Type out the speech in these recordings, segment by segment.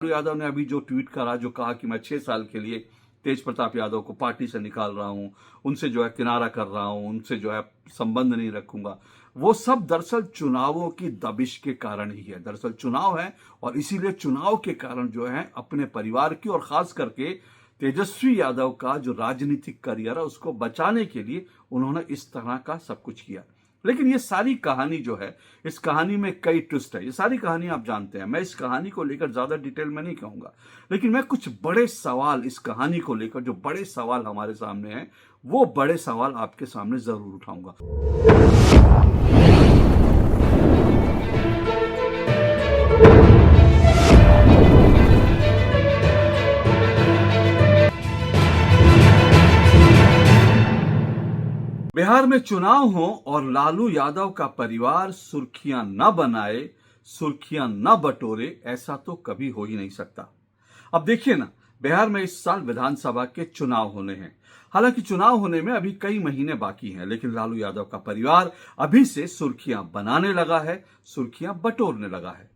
लालू यादव ने अभी जो ट्वीट करा, जो कहा कि मैं 6 साल के लिए तेज प्रताप यादव को पार्टी से निकाल रहा हूं, उनसे जो है किनारा कर रहा हूं, उनसे जो है संबंध नहीं रखूंगा, वो सब दरअसल चुनावों की दबिश के कारण ही है। दरअसल चुनाव है और इसीलिए चुनाव के कारण जो है अपने परिवार की और खास करके तेजस्वी यादव का जो राजनीतिक करियर है उसको बचाने के लिए उन्होंने इस तरह का सब कुछ किया। लेकिन ये सारी कहानी जो है, इस कहानी में कई ट्विस्ट है। ये सारी कहानी आप जानते हैं, मैं इस कहानी को लेकर ज्यादा डिटेल में नहीं कहूंगा, लेकिन मैं कुछ बड़े सवाल इस कहानी को लेकर, जो बड़े सवाल हमारे सामने हैं, वो बड़े सवाल आपके सामने जरूर उठाऊंगा। बिहार में चुनाव हो और लालू यादव का परिवार सुर्खियां न बनाए, सुर्खियां न बटोरे, ऐसा तो कभी हो ही नहीं सकता। अब देखिए ना, बिहार में इस साल विधानसभा के चुनाव होने हैं। हालांकि चुनाव होने में अभी कई महीने बाकी हैं, लेकिन लालू यादव का परिवार अभी से सुर्खियां बनाने लगा है, सुर्खियां बटोरने लगा है।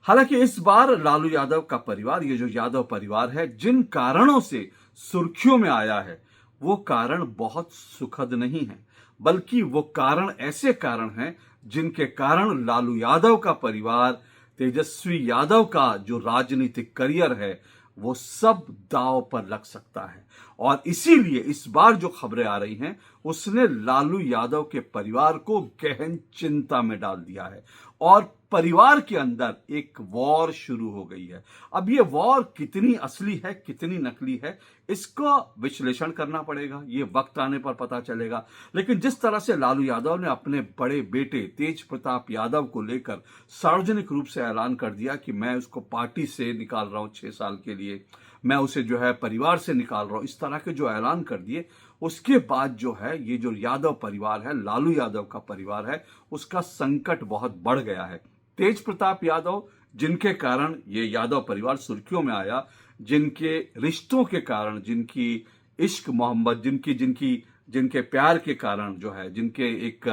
हालांकि इस बार लालू यादव का परिवार, ये जो यादव परिवार है, जिन कारणों से सुर्खियों में आया है, वो कारण बहुत सुखद नहीं है, बल्कि वो कारण ऐसे कारण हैं जिनके कारण लालू यादव का परिवार, तेजस्वी यादव का जो राजनीतिक करियर है, वो सब दांव पर लग सकता है। और इसीलिए इस बार जो खबरें आ रही हैं, उसने लालू यादव के परिवार को गहन चिंता में डाल दिया है और परिवार के अंदर एक वॉर शुरू हो गई है। अब ये वॉर कितनी असली है, कितनी नकली है, इसका विश्लेषण करना पड़ेगा, ये वक्त आने पर पता चलेगा। लेकिन जिस तरह से लालू यादव ने अपने बड़े बेटे तेज प्रताप यादव को लेकर सार्वजनिक रूप से ऐलान कर दिया कि मैं उसको पार्टी से निकाल रहा हूं 6 साल के लिए, मैं उसे जो है परिवार से निकाल रहा हूं, इस तरह के जो ऐलान कर दिए, उसके बाद जो है ये जो यादव परिवार है, लालू यादव का परिवार है, उसका संकट बहुत बढ़ गया है। तेज प्रताप यादव, जिनके कारण ये यादव परिवार सुर्खियों में आया, जिनके रिश्तों के कारण, जिनकी इश्क मोहब्बत, जिनकी जिनकी जिनके प्यार के कारण जो है, जिनके एक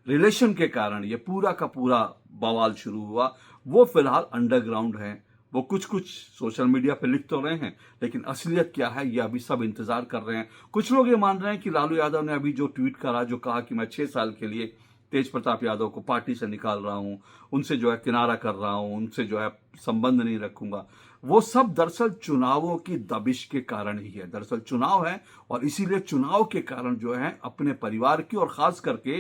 रिलेशन के कारण ये पूरा का पूरा बवाल शुरू हुआ, वो फिलहाल अंडरग्राउंड है। वो कुछ कुछ सोशल मीडिया पे लिख तो रहे हैं, लेकिन असलियत क्या है ये अभी सब इंतजार कर रहे हैं। कुछ लोग ये मान रहे हैं कि लालू यादव ने अभी जो ट्वीट करा, जो कहा कि मैं 6 साल के लिए तेज प्रताप यादव को पार्टी से निकाल रहा हूं, उनसे जो है किनारा कर रहा हूं, उनसे जो है संबंध नहीं रखूंगा, वो सब दरअसल चुनावों की दबिश के कारण ही है। दरअसल चुनाव है और इसीलिए चुनाव के कारण जो है अपने परिवार की और खास करके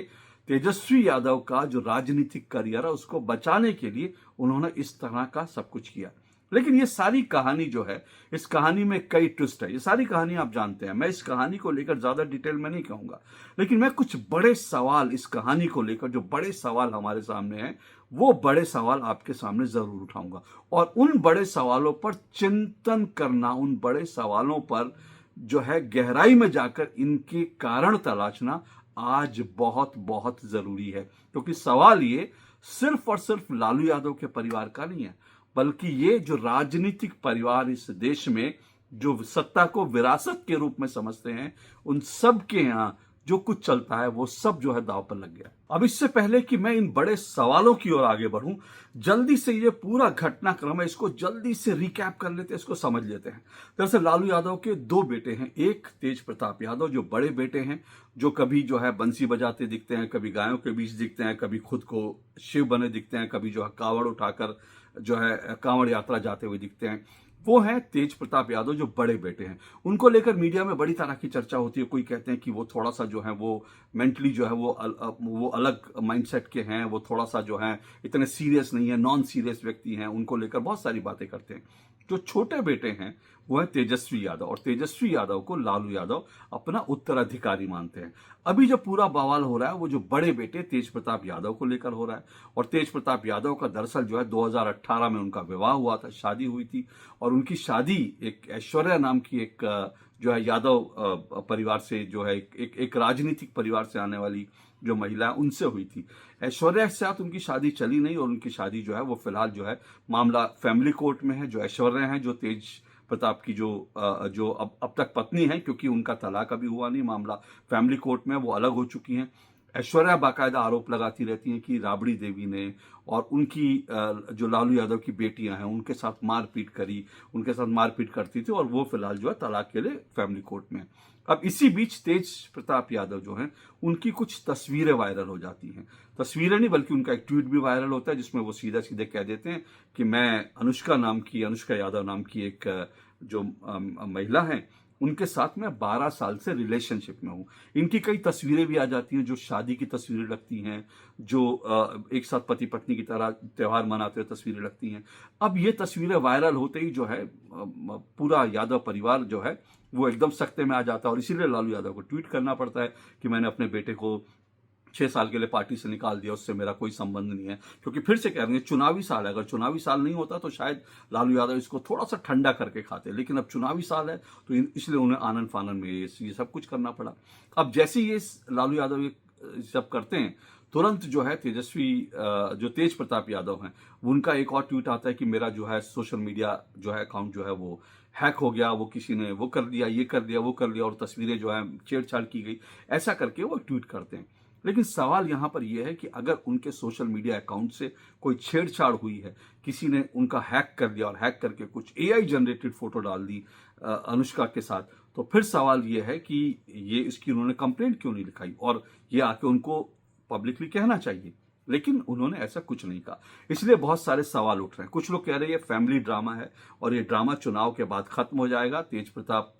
तेजस्वी यादव का जो राजनीतिक करियर है उसको बचाने के लिए उन्होंने इस तरह का सब कुछ किया। लेकिन ये सारी कहानी जो है, इस कहानी में कई ट्विस्ट है। ये सारी कहानी आप जानते हैं, मैं इस कहानी को लेकर ज्यादा डिटेल में नहीं कहूंगा, लेकिन मैं कुछ बड़े सवाल इस कहानी को लेकर, जो बड़े सवाल हमारे सामने हैं, वो बड़े सवाल आपके सामने जरूर उठाऊंगा और उन बड़े सवालों पर चिंतन करना, उन बड़े सवालों पर जो है गहराई में जाकर इनके कारण तलाशना आज बहुत बहुत जरूरी है। क्योंकि सवाल ये सिर्फ और सिर्फ लालू यादव के परिवार का नहीं है, बल्कि ये जो राजनीतिक परिवार इस देश में जो सत्ता को विरासत के रूप में समझते हैं, उन सब के यहां जो कुछ चलता है वो सब जो है दांव पर लग गया। अब इससे पहले कि मैं इन बड़े सवालों की ओर आगे बढ़ूं, जल्दी से ये पूरा घटनाक्रम है, इसको जल्दी से रिकैप कर लेते हैं, इसको समझ लेते हैं। दरअसल लालू यादव के दो बेटे हैं, एक तेज प्रताप यादव जो बड़े बेटे हैं, जो कभी जो है बंसी बजाते दिखते हैं, कभी गायों के बीच दिखते हैं, कभी खुद को शिव बने दिखते हैं, कभी जो है कावड़ उठाकर जो है कांवड़ यात्रा जाते हुए दिखते हैं, वो है तेज प्रताप यादव जो बड़े बेटे हैं। उनको लेकर मीडिया में बड़ी तरह की चर्चा होती है। कोई कहते हैं कि वो थोड़ा सा जो है वो मेंटली जो है वो अलग माइंडसेट के हैं, वो थोड़ा सा जो है इतने सीरियस नहीं है, नॉन सीरियस व्यक्ति हैं, उनको लेकर बहुत सारी बातें करते हैं। जो छोटे बेटे हैं वो है तेजस्वी यादव, और तेजस्वी यादव को लालू यादव अपना उत्तराधिकारी मानते हैं। अभी जो पूरा बवाल हो रहा है वो जो बड़े बेटे तेज प्रताप यादव को लेकर हो रहा है। और तेज प्रताप यादव का दरअसल जो है 2018 में उनका विवाह हुआ था, शादी हुई थी, और उनकी शादी एक ऐश्वर्या नाम की एक जो है यादव परिवार से, जो है एक राजनीतिक परिवार से आने वाली जो महिला है उनसे हुई थी। ऐश्वर्या के साथ उनकी शादी चली नहीं और उनकी शादी जो है वो फिलहाल जो है मामला फैमिली कोर्ट में है। जो ऐश्वर्या है, जो तेज प्रताप की जो अब तक पत्नी है, क्योंकि उनका तलाक अभी हुआ नहीं, मामला फैमिली कोर्ट में, वो अलग हो चुकी हैं। ऐश्वर्या बाकायदा आरोप लगाती रहती हैं कि राबड़ी देवी ने और उनकी जो लालू यादव की बेटियां हैं उनके साथ मारपीट करी, उनके साथ मारपीट करती थी, और वो फिलहाल जो है तलाक के लिए फैमिली कोर्ट में। अब इसी बीच तेज प्रताप यादव जो हैं उनकी कुछ तस्वीरें वायरल हो जाती हैं। तस्वीरें नहीं बल्कि उनका एक ट्वीट भी वायरल होता है जिसमें वो सीधा सीधे कह देते हैं कि मैं अनुष्का यादव नाम की एक जो महिला है उनके साथ मैं 12 साल से रिलेशनशिप में हूं। इनकी कई तस्वीरें भी आ जाती हैं जो शादी की तस्वीरें लगती हैं, जो एक साथ पति पत्नी की तरह त्यौहार मनाते हुए तस्वीरें लगती हैं। अब ये तस्वीरें वायरल होते ही जो है पूरा यादव परिवार जो है वो एकदम सख्ते में आ जाता है, और इसीलिए लालू यादव को ट्वीट करना पड़ता है कि मैंने अपने बेटे को 6 साल के लिए पार्टी से निकाल दिया, उससे मेरा कोई संबंध नहीं है। क्योंकि फिर से कह रहे हैं चुनावी साल है, अगर चुनावी साल नहीं होता तो शायद लालू यादव इसको थोड़ा सा ठंडा करके खाते, लेकिन अब चुनावी साल है तो इसलिए उन्हें आनन फानन में ये सब कुछ करना पड़ा। अब जैसे ये लालू यादव ये सब करते हैं, तुरंत जो है जो तेज प्रताप यादव हैं उनका एक और ट्वीट आता है कि मेरा जो है सोशल मीडिया जो है अकाउंट जो है वो हैक हो गया, वो किसी ने वो कर दिया, ये कर दिया, वो कर लिया, और तस्वीरें जो है छेड़छाड़ की गई, ऐसा करके वो ट्वीट करते हैं। लेकिन सवाल यहां पर यह है कि अगर उनके सोशल मीडिया अकाउंट से कोई छेड़छाड़ हुई है, किसी ने उनका हैक कर दिया और हैक करके कुछ एआई जनरेटेड फोटो डाल दी अनुष्का के साथ, तो फिर सवाल यह है कि ये इसकी उन्होंने कंप्लेंट क्यों नहीं लिखाई, और ये आके उनको पब्लिकली कहना चाहिए। लेकिन उन्होंने ऐसा कुछ नहीं कहा, इसलिए बहुत सारे सवाल उठ रहे हैं। कुछ लोग कह रहे हैं ये फैमिली ड्रामा है और ये ड्रामा चुनाव के बाद खत्म हो जाएगा। तेज प्रताप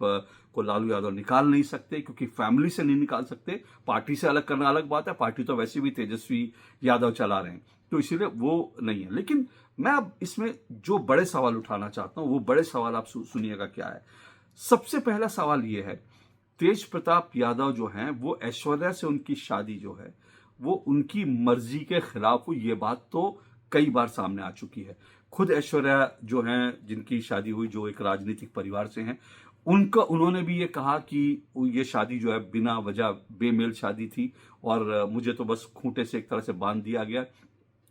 को लालू यादव निकाल नहीं सकते, क्योंकि फैमिली से नहीं निकाल सकते, पार्टी से अलग करना अलग बात है, पार्टी तो वैसे भी तेजस्वी यादव चला रहे हैं, तो इसीलिए वो नहीं है। लेकिन मैं अब इसमें जो बड़े सवाल उठाना चाहता हूं वो बड़े सवाल आप सुनिएगा क्या है। सबसे पहला सवाल ये है, तेज प्रताप यादव जो हैं वो ऐश्वर्या से उनकी शादी जो है वो उनकी मर्जी के खिलाफ हुई, ये बात तो कई बार सामने आ चुकी है। खुद ऐश्वर्या जो हैं जिनकी शादी हुई, जो एक राजनीतिक परिवार से हैं, उन्होंने भी ये कहा कि ये शादी जो है बिना वजह बेमेल शादी थी, और मुझे तो बस खूंटे से एक तरह से बांध दिया गया,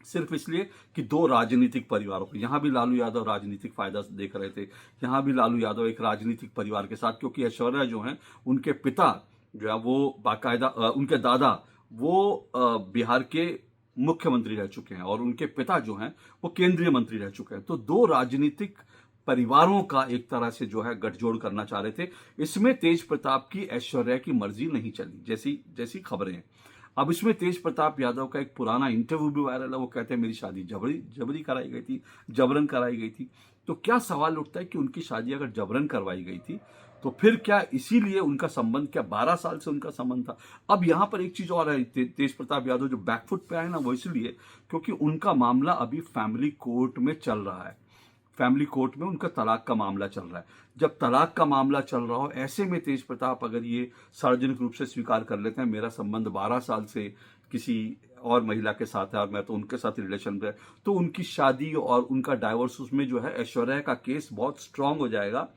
सिर्फ इसलिए कि दो राजनीतिक परिवारों को, यहां भी लालू यादव राजनीतिक फायदा देख रहे थे, यहां भी लालू यादव एक राजनीतिक परिवार के साथ, क्योंकि ऐश्वर्या जो हैं उनके पिता जो है वो बाकायदा उनके दादा वो बिहार के मुख्यमंत्री रह चुके हैं और उनके पिता जो हैं वो केंद्रीय मंत्री रह चुके हैं। तो दो राजनीतिक परिवारों का एक तरह से जो है गठजोड़ करना चाह रहे थे। इसमें तेज प्रताप की ऐश्वर्या की मर्जी नहीं चली, जैसी जैसी खबरें हैं। अब इसमें तेज प्रताप यादव का एक पुराना इंटरव्यू भी वायरल है, वो कहते हैं मेरी शादी जबरी कराई गई थी, जबरन कराई गई थी। तो क्या सवाल उठता है कि उनकी शादी अगर जबरन करवाई गई थी तो फिर क्या इसीलिए उनका संबंध, क्या 12 साल से उनका संबंध था? अब यहां पर एक चीज और है, तेज प्रताप यादव जो बैकफुट पे आए ना वो इसलिए क्योंकि उनका मामला अभी फैमिली कोर्ट में चल रहा है। फैमिली कोर्ट में उनका तलाक का मामला चल रहा है। जब तलाक का मामला चल रहा हो, ऐसे में तेज प्रताप अगर ये सार्वजनिक रूप से स्वीकार कर लेते हैं मेरा संबंध 12 साल से किसी और महिला के साथ है और मैं तो उनके साथ रिलेशन में, तो उनकी शादी और उनका डाइवोर्स उसमें जो है ऐश्वर्या का केस बहुत स्ट्रांग हो जाएगा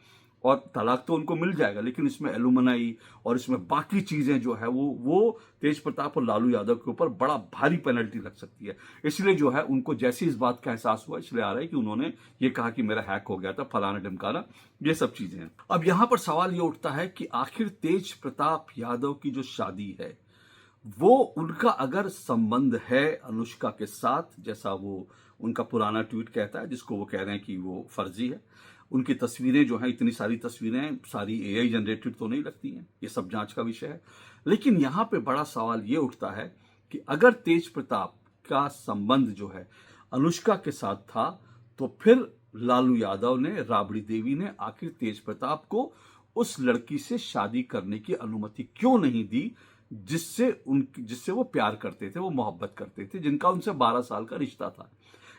और तलाक तो उनको मिल जाएगा, लेकिन इसमें एलुमनाई और इसमें बाकी चीजें जो है वो तेज प्रताप और लालू यादव के ऊपर बड़ा भारी पेनल्टी लग सकती है। इसलिए जो है उनको जैसे इस बात का एहसास हुआ, इसलिए आ रहा है कि उन्होंने ये कहा कि मेरा हैक हो गया था, फलाना ढिमकाना, ये सब चीजें हैं। अब यहां पर सवाल ये उठता है कि आखिर तेज प्रताप यादव की जो शादी है वो उनका अगर संबंध है अनुष्का के साथ, जैसा वो उनका पुराना ट्वीट कहता है, जिसको वो कह रहे हैं कि वो फर्जी है, उनकी तस्वीरें जो हैं, इतनी सारी तस्वीरें सारी एआई जनरेटेड तो नहीं लगती हैं, ये सब जांच का विषय है। लेकिन यहां पे बड़ा सवाल ये उठता है कि अगर तेज प्रताप का संबंध जो है अनुष्का के साथ था, तो फिर लालू यादव ने, राबड़ी देवी ने आखिर तेज प्रताप को उस लड़की से शादी करने की अनुमति क्यों नहीं दी जिससे वो प्यार करते थे, वो मोहब्बत करते थे, जिनका उनसे 12 साल का रिश्ता था।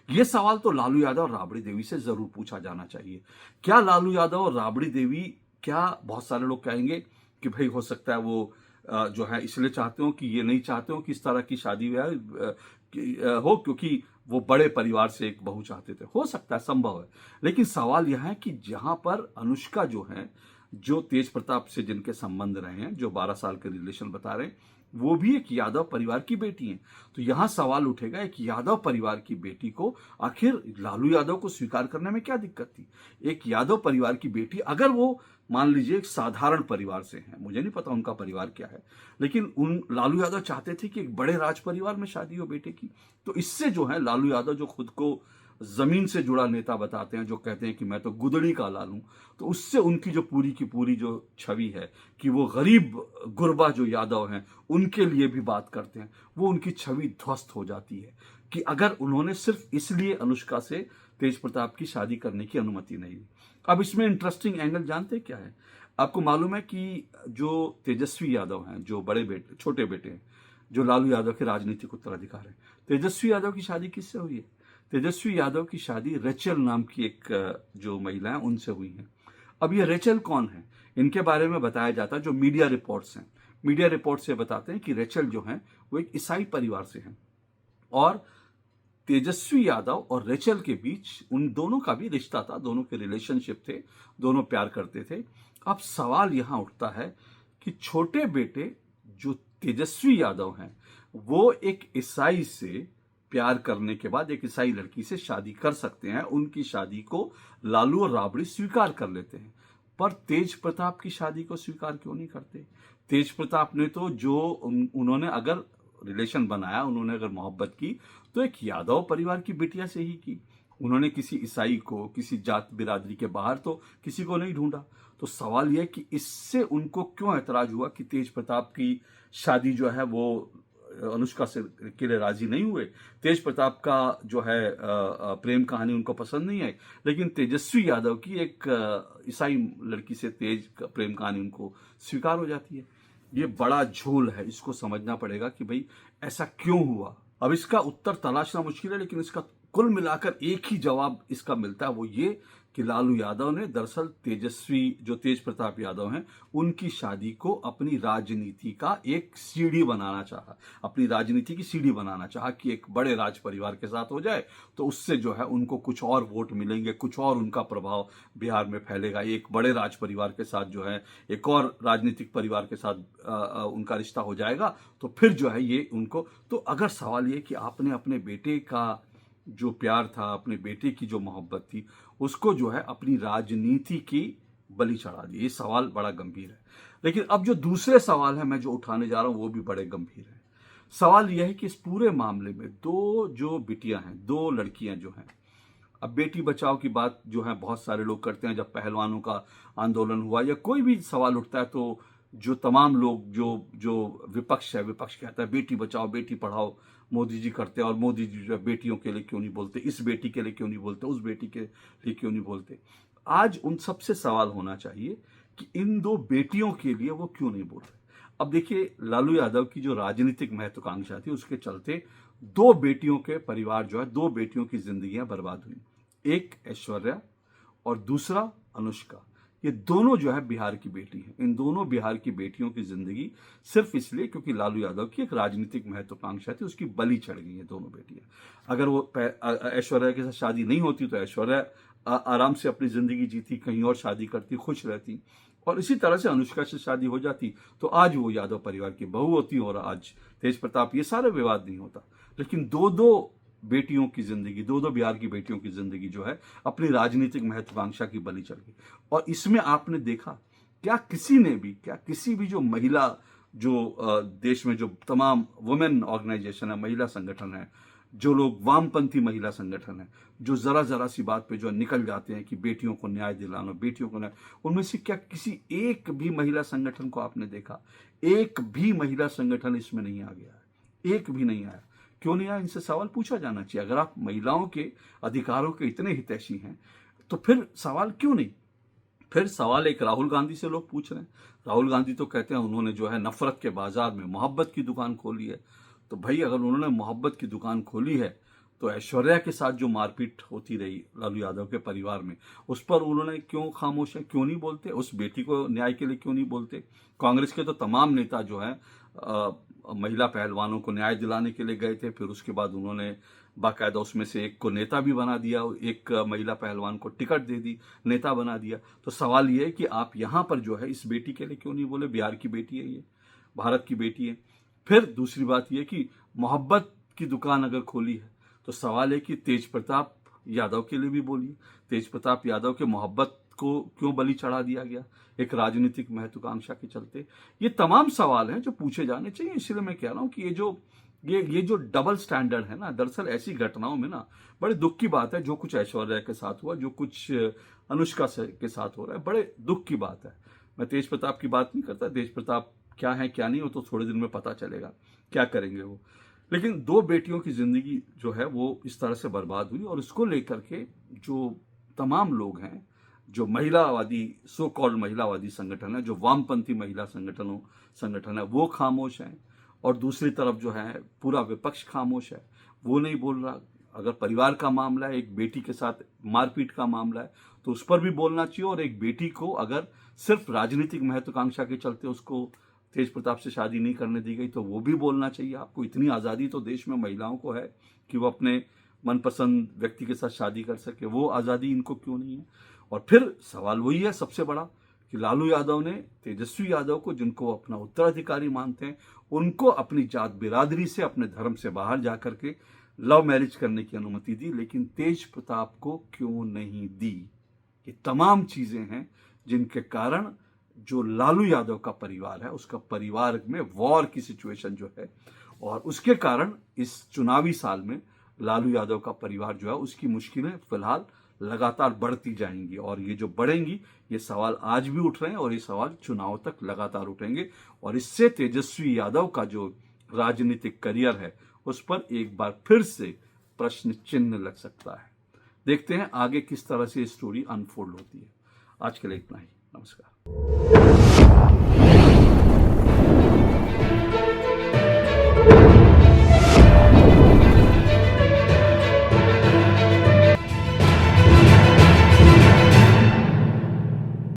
यह सवाल तो लालू यादव और राबड़ी देवी से जरूर पूछा जाना चाहिए। क्या लालू यादव और राबड़ी देवी, क्या बहुत सारे लोग कहेंगे कि भाई हो सकता है वो जो है इसलिए चाहते हो कि ये नहीं चाहते हो कि इस तरह की शादी हो क्योंकि वो बड़े परिवार से एक बहू चाहते थे, हो सकता है, संभव है। लेकिन सवाल यह है कि जहां पर अनुष्का जो है, जो तेज प्रताप से जिनके संबंध रहे हैं, जो 12 साल के रिलेशन बता रहे हैं, वो भी एक यादव परिवार की बेटी हैं। तो यहां सवाल उठेगा, एक यादव परिवार की बेटी को आखिर लालू यादव को स्वीकार करने में क्या दिक्कत थी? एक यादव परिवार की बेटी, अगर वो मान लीजिए एक साधारण परिवार से है, मुझे नहीं पता उनका परिवार क्या है, लेकिन उन लालू यादव चाहते थे कि एक बड़े राज परिवार में शादी हो बेटे की। तो इससे जो है लालू यादव, जो खुद को जमीन से जुड़ा नेता बताते हैं, जो कहते हैं कि मैं तो गुदड़ी का लालू, तो उससे उनकी जो पूरी की पूरी जो छवि है कि वो गरीब गुरबा जो यादव हैं उनके लिए भी बात करते हैं, वो उनकी छवि ध्वस्त हो जाती है कि अगर उन्होंने सिर्फ इसलिए अनुष्का से तेज प्रताप की शादी करने की अनुमति नहीं दी। अब इसमें इंटरेस्टिंग एंगल जानते क्या है? आपको मालूम है कि जो तेजस्वी यादव हैं, जो बड़े बेटे, छोटे बेटे हैं, जो लालू यादव के राजनीतिक उत्तराधिकार हैं, तेजस्वी यादव की शादी किससे हुई है? तेजस्वी यादव की शादी रेचल नाम की एक जो महिला है उनसे हुई है। अब ये रेचल कौन है? इनके बारे में बताया जाता है, जो मीडिया रिपोर्ट्स हैं, मीडिया रिपोर्ट से बताते हैं कि रेचल जो है वो एक ईसाई परिवार से हैं, और तेजस्वी यादव और रेचल के बीच उन दोनों का भी रिश्ता था, दोनों के रिलेशनशिप थे, दोनों प्यार करते थे। अब सवाल यहां उठता है कि छोटे बेटे जो तेजस्वी यादव हैं वो एक ईसाई से प्यार करने के बाद एक ईसाई लड़की से शादी कर सकते हैं, उनकी शादी को लालू और राबड़ी स्वीकार कर लेते हैं, पर तेज प्रताप की शादी को स्वीकार क्यों नहीं करते? तेज प्रताप ने तो जो उन्होंने अगर रिलेशन बनाया, उन्होंने अगर मोहब्बत की, तो एक यादव परिवार की बिटिया से ही की। उन्होंने किसी ईसाई को, किसी जात बिरादरी के बाहर तो किसी को नहीं ढूंढा। तो सवाल यह कि इससे उनको क्यों ऐतराज हुआ कि तेज प्रताप की शादी जो है वो अनुष्का से के लिए राजी नहीं हुए? तेज प्रताप का जो है प्रेम कहानी उनको पसंद नहीं आई, लेकिन तेजस्वी यादव की एक ईसाई लड़की से तेज प्रेम कहानी उनको स्वीकार हो जाती है। ये बड़ा झोल है, इसको समझना पड़ेगा कि भाई ऐसा क्यों हुआ। अब इसका उत्तर तलाशना मुश्किल है, लेकिन इसका कुल मिलाकर एक ही जवाब इसका मिलता है, वो ये कि लालू यादव ने दरअसल तेजस्वी, जो तेज प्रताप यादव हैं, उनकी शादी को अपनी राजनीति का एक सीढ़ी बनाना चाहा, अपनी राजनीति की सीढ़ी बनाना चाहा कि एक बड़े राज परिवार के साथ हो जाए तो उससे जो है उनको कुछ और वोट मिलेंगे, कुछ और उनका प्रभाव बिहार में फैलेगा। एक बड़े राज परिवार के साथ जो है एक और राजनीतिक परिवार के साथ उनका रिश्ता हो जाएगा, तो फिर जो है ये उनको, तो अगर सवाल ये कि आपने अपने बेटे का जो प्यार था, अपने बेटे की जो मोहब्बत थी, उसको जो है अपनी राजनीति की बलि चढ़ा दी, ये सवाल बड़ा गंभीर है। लेकिन अब जो दूसरे सवाल है मैं जो उठाने जा रहा हूं वो भी बड़े गंभीर है। सवाल यह है कि इस पूरे मामले में दो जो बिटियां हैं, दो लड़कियां जो हैं, अब बेटी बचाओ की बात जो है बहुत सारे लोग करते हैं, जब पहलवानों का आंदोलन हुआ या कोई भी सवाल उठता है तो जो तमाम लोग, जो जो विपक्ष है, विपक्ष कहता है बेटी बचाओ बेटी पढ़ाओ मोदी जी करते हैं, और मोदी जी जो है बेटियों के लिए क्यों नहीं बोलते, इस बेटी के लिए क्यों नहीं बोलते, उस बेटी के लिए क्यों नहीं बोलते। आज उन सबसे सवाल होना चाहिए कि इन दो बेटियों के लिए वो क्यों नहीं बोल रहे। अब देखिए, लालू यादव की जो राजनीतिक महत्वाकांक्षा थी उसके चलते दो बेटियों के परिवार जो है, दो बेटियों की जिंदगियां बर्बाद हुई। एक ऐश्वर्या और दूसरा अनुष्का। ये दोनों जो है बिहार की बेटी हैं। इन दोनों बिहार की बेटियों की जिंदगी सिर्फ इसलिए क्योंकि लालू यादव की एक राजनीतिक महत्वाकांक्षा थी, उसकी बलि चढ़ गई है दोनों बेटियां। अगर वो ऐश्वर्या के साथ शादी नहीं होती तो ऐश्वर्या आराम से अपनी जिंदगी जीती, कहीं और शादी करती, खुश रहती, और इसी तरह से अनुष्का से शादी हो जाती तो आज वो यादव परिवार की बहू होती और आज तेज प्रताप, ये सारे विवाद नहीं होता। लेकिन दो दो बेटियों की जिंदगी, दो दो बिहार की बेटियों की जिंदगी जो है अपनी राजनीतिक महत्वाकांक्षा की बलि चढ़ गई। और इसमें आपने देखा, क्या किसी ने भी, क्या किसी भी जो महिला, जो देश में जो तमाम वुमेन ऑर्गेनाइजेशन है, महिला संगठन है, जो लोग वामपंथी महिला संगठन है, जो जरा जरा सी बात पे जो निकल जाते हैं कि बेटियों को न्याय दिलाना, बेटियों को न्याय, उनमें से क्या किसी एक भी महिला संगठन को आपने देखा? एक भी महिला संगठन इसमें नहीं आ गया है, एक भी नहीं आया। क्यों नहीं आया? इनसे सवाल पूछा जाना चाहिए। अगर आप महिलाओं के अधिकारों के इतने हितैषी हैं तो फिर सवाल क्यों नहीं? फिर सवाल एक राहुल गांधी से लोग पूछ रहे हैं। राहुल गांधी तो कहते हैं उन्होंने जो है नफरत के बाजार में मोहब्बत की दुकान खोली है। तो भाई, अगर उन्होंने मोहब्बत की दुकान खोली है तो ऐश्वर्या के साथ जो मारपीट होती रही लालू यादव के परिवार में, उस पर उन्होंने क्यों खामोश है, क्यों नहीं बोलते? उस बेटी को न्याय के लिए क्यों नहीं बोलते? कांग्रेस के तो तमाम नेता जो है महिला पहलवानों को न्याय दिलाने के लिए गए थे, फिर उसके बाद उन्होंने बाकायदा उसमें से एक को नेता भी बना दिया, एक महिला पहलवान को टिकट दे दी, नेता बना दिया। तो सवाल ये है कि आप यहाँ पर जो है इस बेटी के लिए क्यों नहीं बोले? बिहार की बेटी है, ये भारत की बेटी है। फिर दूसरी बात यह कि मोहब्बत की दुकान अगर खोली है तो सवाल है कि तेज प्रताप यादव के लिए भी बोलिए। तेज प्रताप यादव के मोहब्बत को क्यों बलि चढ़ा दिया गया एक राजनीतिक महत्वाकांक्षा के चलते? ये तमाम सवाल हैं जो पूछे जाने चाहिए। इसलिए मैं कह रहा हूं कि ये जो डबल स्टैंडर्ड है ना, दरअसल ऐसी घटनाओं में ना बड़े दुख की बात है। जो कुछ ऐश्वर्या के साथ हुआ, जो कुछ अनुष्का के साथ हो रहा है, बड़े दुख की बात है। मैं तेज प्रताप की बात नहीं करता। तेज प्रताप क्या है क्या नहीं, वो तो थोड़े दिन में पता चलेगा क्या करेंगे वो। लेकिन दो बेटियों की जिंदगी जो है वो इस तरह से बर्बाद हुई, और इसको लेकर के जो तमाम लोग हैं, जो महिलावादी, सो कॉल्ड महिलावादी संगठन है, जो वामपंथी महिला संगठन है, वो खामोश हैं। और दूसरी तरफ जो है पूरा विपक्ष खामोश है, वो नहीं बोल रहा। अगर परिवार का मामला है, एक बेटी के साथ मारपीट का मामला है, तो उस पर भी बोलना चाहिए। और एक बेटी को अगर सिर्फ राजनीतिक महत्वाकांक्षा के चलते उसको तेज प्रताप से शादी नहीं करने दी गई, तो वो भी बोलना चाहिए। आपको इतनी आज़ादी तो देश में महिलाओं को है कि वो अपने मनपसंद व्यक्ति के साथ शादी कर सके, वो आज़ादी इनको क्यों नहीं है? और फिर सवाल वही है सबसे बड़ा कि लालू यादव ने तेजस्वी यादव को, जिनको अपना उत्तराधिकारी मानते हैं, उनको अपनी जात बिरादरी से, अपने धर्म से बाहर जाकर के लव मैरिज करने की अनुमति दी, लेकिन तेज प्रताप को क्यों नहीं दी? ये तमाम चीजें हैं जिनके कारण जो लालू यादव का परिवार है, उसका परिवार में वॉर की सिचुएशन जो है, और उसके कारण इस चुनावी साल में लालू यादव का परिवार जो है उसकी मुश्किलें फिलहाल लगातार बढ़ती जाएंगी। और ये जो बढ़ेंगी, ये सवाल आज भी उठ रहे हैं और ये सवाल चुनाव तक लगातार उठेंगे। और इससे तेजस्वी यादव का जो राजनीतिक करियर है उस पर एक बार फिर से प्रश्न चिन्ह लग सकता है। देखते हैं आगे किस तरह से स्टोरी अनफोल्ड होती है। आज के लिए इतना ही। नमस्कार।